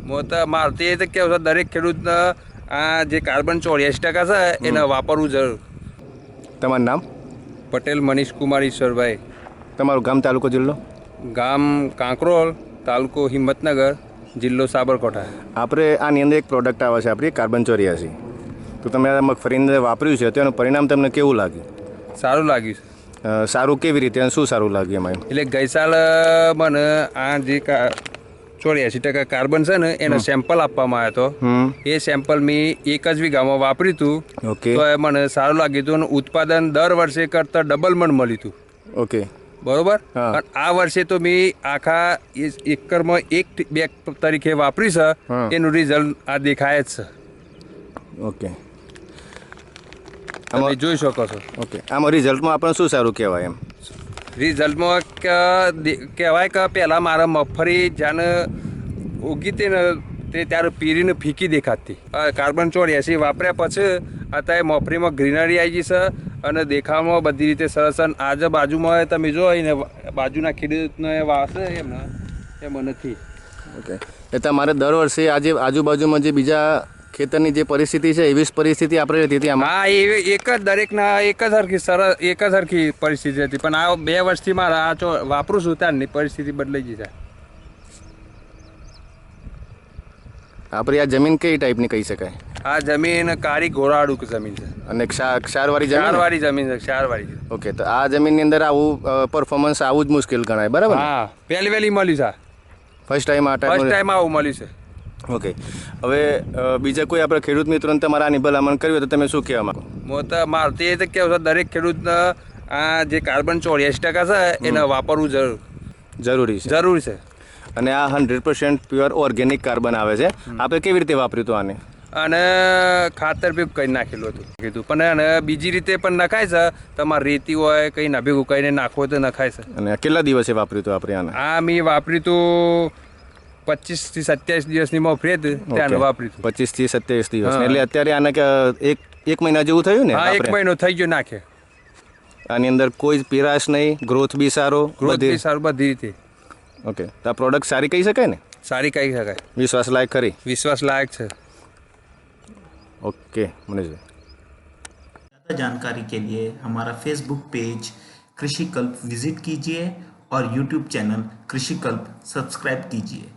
મારે તો કેવું છે, દરેક ખેડૂતને આ જે કાર્બન 84% છે એને વાપરવું જરૂર. તમારું નામ? પટેલ મનીષ કુમાર ઈશ્વરભાઈ. તમારું ગામ, તાલુકો, જિલ્લો? ગામ કાંકરોલ, તાલુકો હિંમતનગર, જિલ્લો સાબરકાંઠા. આપણે આની અંદર એક પ્રોડક્ટ આવે છે આપણી કાર્બન 84, તો તમે આ મગફળીની અંદર વાપર્યું છે તો એનું પરિણામ તમને કેવું લાગ્યું? સારું લાગ્યું છે. સારું કેવી રીતે અને શું સારું લાગ્યું એમાં? એટલે ગઈ સાલ મને આ જે 84% કાર્બન છે ને એનો સેમ્પલ આપવામાં આવ્યો હતો. એ સેમ્પલ મેં 1 જ વીઘામાં વાપર્યું હતું. ઓકે. તો મને સારું લાગ્યું હતું અને ઉત્પાદન દર વર્ષે કરતાં ડબલ મણ મળ્યું હતું. ઓકે, બરોબર. પણ આ વર્ષે તો મેં આખા એકરમાં 1 બેગ તરીકે વાપરી છે. એનું રિઝલ્ટ આ દેખાય જ છે. ઓકે, તમે જોઈ શકો છો. ઓકે. આમાં રિઝલ્ટમાં આપણને શું સારું કહેવાય? એમ રિઝલ્ટમાં કહેવાય કે પહેલાં મારા મગફળી જ્યારે ઉગી હતી ને તે ત્યારે પીરીને ફીકી દેખાતી. કાર્બન 84 વાપર્યા પછી અત્યારે મગફળીમાં ગ્રીનરી આવી ગઈ છે અને દેખાવામાં બધી રીતે સરસ. અને આજુબાજુમાં તમે જો ને બાજુના ખેડૂતને વાવશે એમ નથી. ઓકે. એ તમારે દર વર્ષે આજે આજુબાજુમાં જે બીજા ખેતરની જે પરિસ્થિતિ છે એવી જ પરિસ્થિતિ આપણે રહેતી હતી આમાં? હા, એ એક જ દરેકના એક જ સરખી પરિસ્થિતિ હતી. પણ આ 2 વર્ષથી મારા આ વાપરું છું ત્યારની પરિસ્થિતિ બદલાઈ ગઈ છે. આપણી આ જમીન કઈ ટાઈપની કહી શકાય? આ જમીન કાળી ઘોરાડું જમીન છે અને ક્ષારવાળી જમીન? ક્ષારવાળી જમીન છે, ક્ષારવાળી. ઓકે. તો આ જમીનની અંદર આવું પરફોર્મન્સ આવું જ મુશ્કેલ ગણાય, બરાબર? હા, પહેલી મળ્યું છે. ફર્સ્ટ ટાઈમ આવું મળ્યું છે. ઓકે. હવે બીજા કોઈ આપણે ખેડૂત મિત્રોને તમારા આની ભલામણ કરવી હોય તો તમે શું કહેવા માંગો? મારે તો કેવું છે, દરેક ખેડૂતને આ જે કાર્બન 84% છે એને વાપરવું જરૂરી છે. અને આ 100% પ્યોર ઓર્ગેનિક કાર્બન આવે છે. આપણે કેવી રીતે વાપર્યું હતું આને? અને ખાતર ભેગું કરી નાખેલું હતું કીધું. પણ અને બીજી રીતે પણ નખાય છે. તમારે રેતી હોય કંઈ ના ભેગું કરીને નાખવો તો નખાય છે. અને કેટલા દિવસે વાપર્યું હતું આપણે આને? આ મેં વાપર્યું હતું 25 થી 27 દિવસની મગફળી હતી ત્યાં વાપર્યું હતું. 25 થી 27 દિવસ. એટલે અત્યારે આને એક મહિના જેવું થયું ને? હા, 1 મહિનો થઈ ગયો નાખે. આની અંદર કોઈ પીરાશ નહીં, ગ્રોથ બી સારો, બધી રીતે. ઓકે. તો આ પ્રોડક્ટ સારી કહી શકાય ને? સારી કહી શકાય. વિશ્વાસ લાયક ખરી? વિશ્વાસ લાયક છે. ओके मनीष भाई, ज़्यादा जानकारी के लिए हमारा फेसबुक पेज कृषि कल्प विजिट कीजिए और यूट्यूब चैनल कृषि कल्प सब्सक्राइब कीजिए।